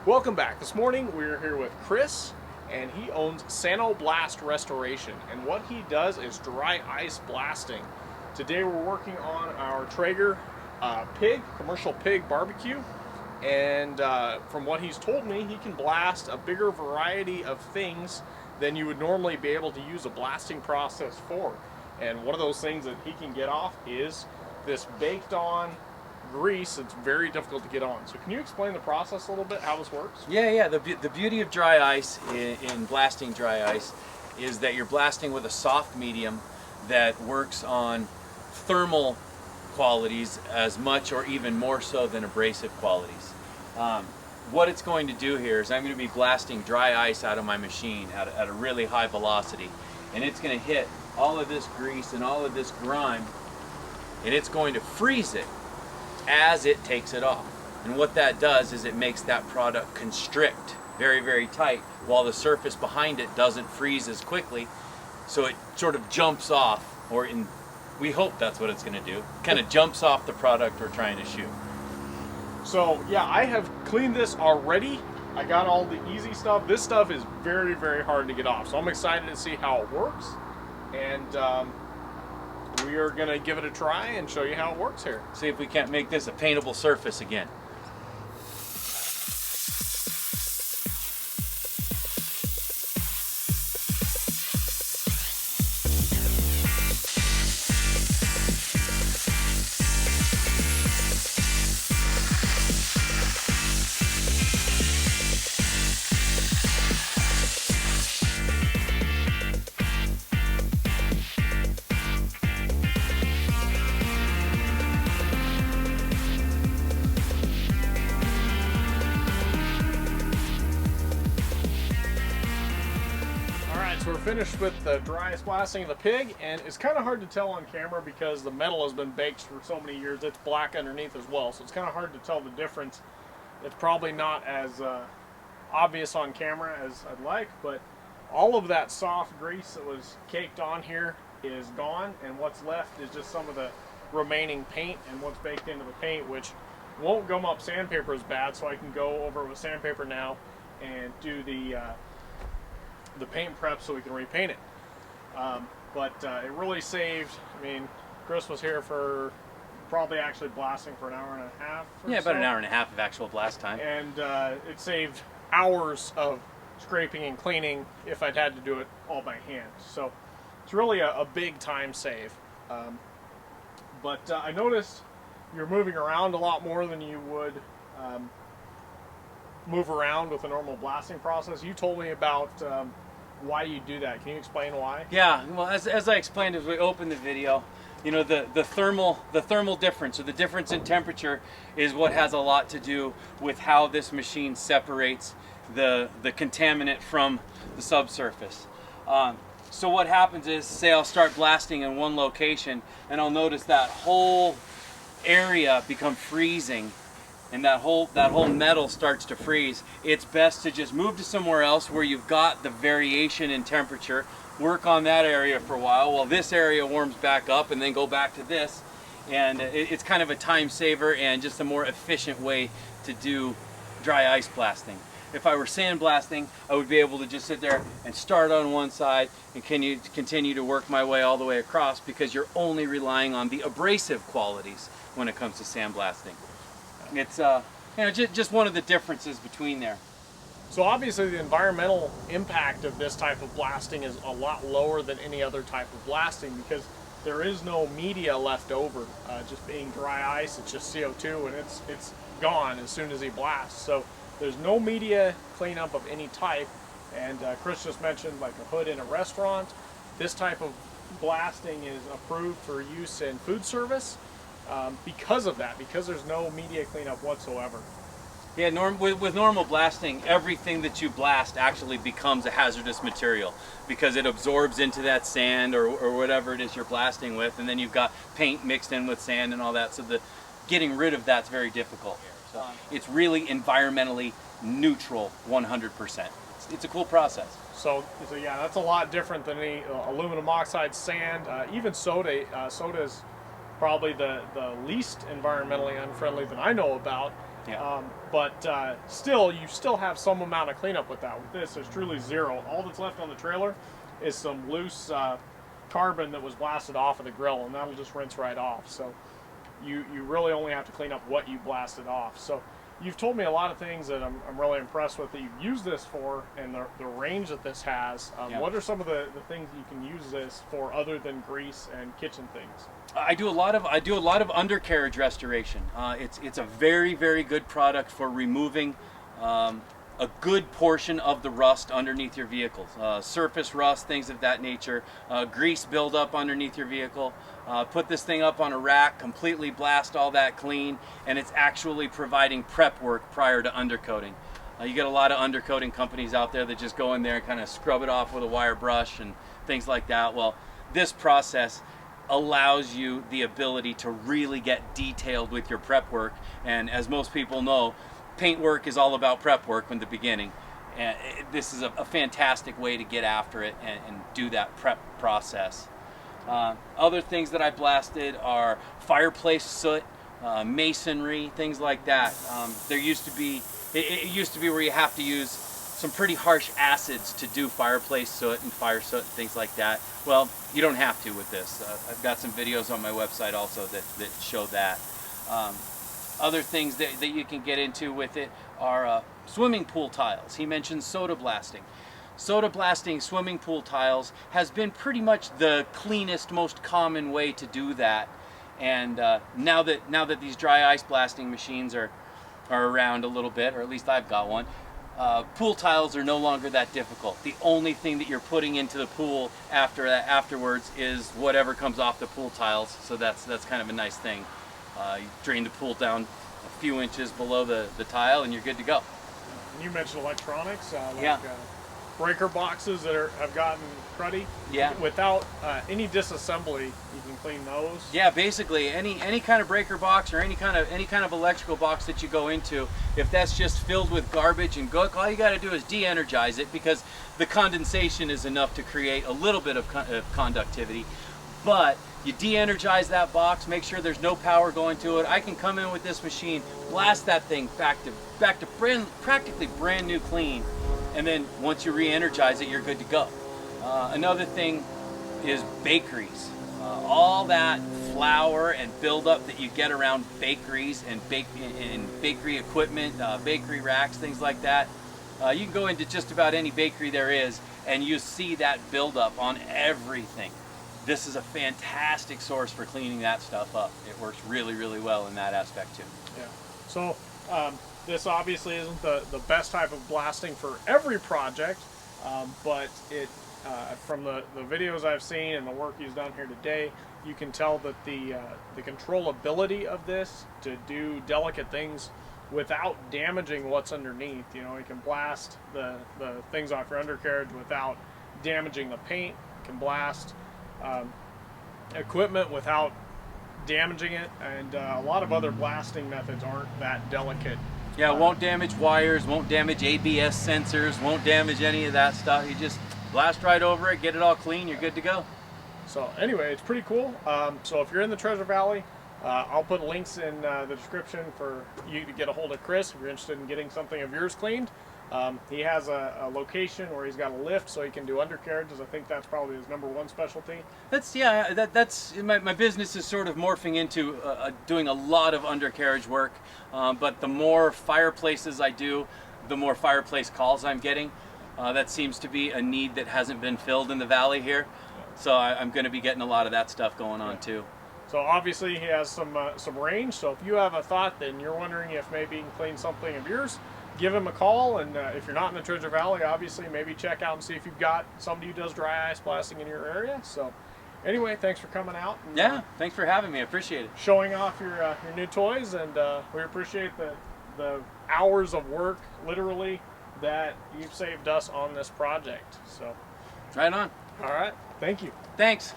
Welcome back. This morning we're here with Chris, and he owns Blast Restoration, and what he does is dry ice blasting. Today we're working on our Traeger commercial pig barbecue, and from what he's told me, he can blast a bigger variety of things than you would normally be able to use a blasting process for. And one of those things that he can get off is this baked on grease. It's very difficult to get on. So can you explain the process a little bit, how this works? Yeah. The beauty of dry ice in blasting dry ice is that you're blasting with a soft medium that works on thermal qualities as much or even more so than abrasive qualities. What it's going to do here is I'm going to be blasting dry ice out of my machine at a really high velocity, and it's going to hit all of this grease and all of this grime, and it's going to freeze it as it takes it off. And what that does is it makes that product constrict very, very tight, while the surface behind it doesn't freeze as quickly, so it sort of jumps off, we hope that's what it's going to do, kind of jumps off the product we're trying to shoot. So yeah, I have cleaned this already. I got all the easy stuff. This stuff is very, very hard to get off, so I'm excited to see how it works, and we are going to give it a try and show you how it works here. See if we can't make this a paintable surface again. So we're finished with the dry ice blasting of the pig, and it's kind of hard to tell on camera because the metal has been baked for so many years. It's black underneath as well, so it's kind of hard to tell the difference. It's probably not as obvious on camera as I'd like, but all of that soft grease that was caked on here is gone, and what's left is just some of the remaining paint and what's baked into the paint, which won't gum up sandpaper as bad, so I can go over with sandpaper now and do the paint prep so we can repaint it. But it really saved, I mean, Chris was here for probably actually blasting for an hour and a half or Yeah, about an hour and a half of actual blast time. And it saved hours of scraping and cleaning if I'd had to do it all by hand. So it's really a big time save. But I noticed you're moving around a lot more than you would move around with a normal blasting process. You told me about why you do that. Can you explain why? Yeah, well, as I explained as we opened the video, you know, the thermal difference, or the difference in temperature, is what has a lot to do with how this machine separates the contaminant from the subsurface. So what happens is, say I'll start blasting in one location, and I'll notice that whole area become freezing, and that whole metal starts to freeze. It's best to just move to somewhere else where you've got the variation in temperature, work on that area for a while this area warms back up, and then go back to this. And it's kind of a time saver and just a more efficient way to do dry ice blasting. If I were sandblasting, I would be able to just sit there and start on one side and continue to work my way all the way across, because you're only relying on the abrasive qualities when it comes to sandblasting. It's just one of the differences between there. So obviously the environmental impact of this type of blasting is a lot lower than any other type of blasting, because there is no media left over. Just being dry ice, it's just CO2, and it's gone as soon as he blasts. So there's no media cleanup of any type. And Chris just mentioned like a hood in a restaurant. This type of blasting is approved for use in food service. Because of that, because there's no media cleanup whatsoever. Yeah, with normal blasting, everything that you blast actually becomes a hazardous material, because it absorbs into that sand or whatever it is you're blasting with, and then you've got paint mixed in with sand and all that, so getting rid of that's very difficult. So it's really environmentally neutral 100%. It's a cool process. So yeah, that's a lot different than any aluminum oxide, sand, even soda. Soda is probably the least environmentally unfriendly that I know about. Yeah. But still, you still have some amount of cleanup with that. With this, there's truly zero. All that's left on the trailer is some loose carbon that was blasted off of the grill, and that'll just rinse right off. So you really only have to clean up what you blasted off. So you've told me a lot of things that I'm really impressed with that you've used this for, and the range that this has. Yeah. What are some of the things you can use this for other than grease and kitchen things? I do a lot of undercarriage restoration. It's a very good product for removing a good portion of the rust underneath your vehicles. Surface rust, things of that nature, grease buildup underneath your vehicle. Put this thing up on a rack, completely blast all that clean, and it's actually providing prep work prior to undercoating. You get a lot of undercoating companies out there that just go in there and kind of scrub it off with a wire brush and things like that. Well, this process allows you the ability to really get detailed with your prep work, and as most people know, paint work is all about prep work from the beginning, and this is a fantastic way to get after it and do that prep process. Other things that I blasted are fireplace soot, masonry, things like that. There used to be, it used to be where you have to use some pretty harsh acids to do fireplace soot and fire soot and things like that. Well, you don't have to with this. I've got some videos on my website also that show that. Other things that you can get into with it are swimming pool tiles. He mentioned soda blasting. Soda blasting swimming pool tiles has been pretty much the cleanest, most common way to do that. And now that these dry ice blasting machines are around a little bit, or at least I've got one, pool tiles are no longer that difficult. The only thing that you're putting into the pool afterwards is whatever comes off the pool tiles. So that's kind of a nice thing. You drain the pool down a few inches below the tile, and you're good to go. And you mentioned electronics, yeah. Breaker boxes that have gotten cruddy. Yeah. Without any disassembly, you can clean those. Yeah, basically any kind of breaker box or any kind of electrical box that you go into, if that's just filled with garbage and gook, all you got to do is de-energize it, because the condensation is enough to create a little bit of conductivity. But you de-energize that box, make sure there's no power going to it. I can come in with this machine, blast that thing back to practically brand new clean, and then once you re-energize it, you're good to go. Another thing is bakeries. All that flour and buildup that you get around bakeries and bakery equipment, bakery racks, things like that. You can go into just about any bakery there is, and you see that buildup on everything. This is a fantastic source for cleaning that stuff up. It works really well in that aspect too. Yeah. So this obviously isn't the best type of blasting for every project, but it from the videos I've seen and the work he's done here today, you can tell that the controllability of this to do delicate things without damaging what's underneath. You know, you can blast the things off your undercarriage without damaging the paint. You can blast equipment without damaging it, and a lot of other blasting methods aren't that delicate. Yeah, it won't damage wires, won't damage ABS sensors, won't damage any of that stuff. You just blast right over it, get it all clean, you're good to go. So anyway, it's pretty cool. So if you're in the Treasure Valley, I'll put links in the description for you to get a hold of Chris if you're interested in getting something of yours cleaned. He has a location where he's got a lift, so he can do undercarriages. I think that's probably his #1 specialty. That's my business is sort of morphing into doing a lot of undercarriage work. But the more fireplaces I do, the more fireplace calls I'm getting. That seems to be a need that hasn't been filled in the valley here. So I'm going to be getting a lot of that stuff going on too. So obviously he has some range. So if you have a thought, then you're wondering if maybe you can clean something of yours, give him a call. And if you're not in the Treasure Valley, obviously maybe check out and see if you've got somebody who does dry ice blasting in your area. So anyway, thanks for coming out. And, yeah, thanks for having me. I appreciate it. Showing off your new toys, and we appreciate the hours of work, literally, that you've saved us on this project. So Right on. all right, thank you. Thanks.